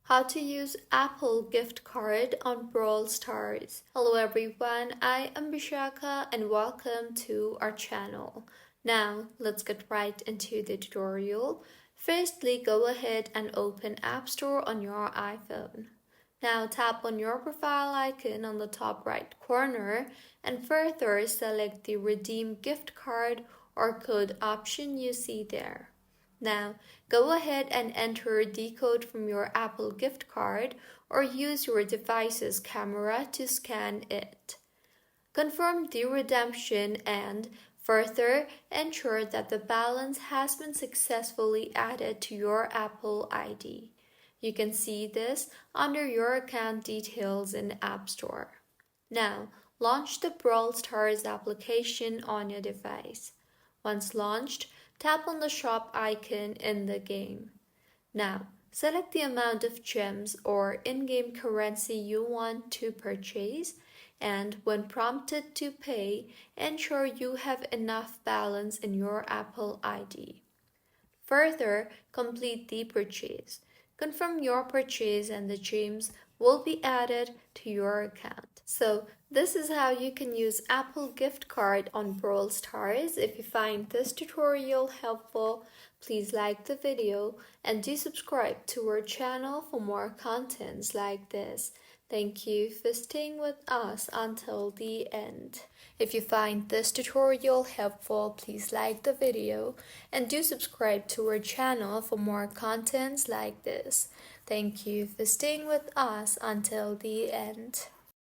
How to use Apple gift card on Brawl Stars. Hello everyone, I am Bishaka and welcome to our channel. Now let's get right into the tutorial. Firstly, go ahead and open App Store on your iPhone. Now tap on your profile icon on the top right corner and further select the redeem gift card or code option you see there. Now, go ahead and enter the code from your Apple gift card or use your device's camera to scan it. Confirm the redemption and further ensure that the balance has been successfully added to your Apple ID. You can see this under your account details in App Store. Now, launch the Brawl Stars application on your device. Once launched, tap on the shop icon in the game. Now, select the amount of gems or in-game currency you want to purchase, and when prompted to pay, ensure you have enough balance in your Apple ID. Further, complete the purchase. Confirm your purchase and the gems will be added to your account. So this is how you can use Apple gift card on Brawl Stars. If you find this tutorial helpful, please like the video and do subscribe to our channel for more contents like this. Thank you for staying with us until the end. If you find this tutorial helpful, please like the video and do subscribe to our channel for more contents like this. Thank you for staying with us until the end.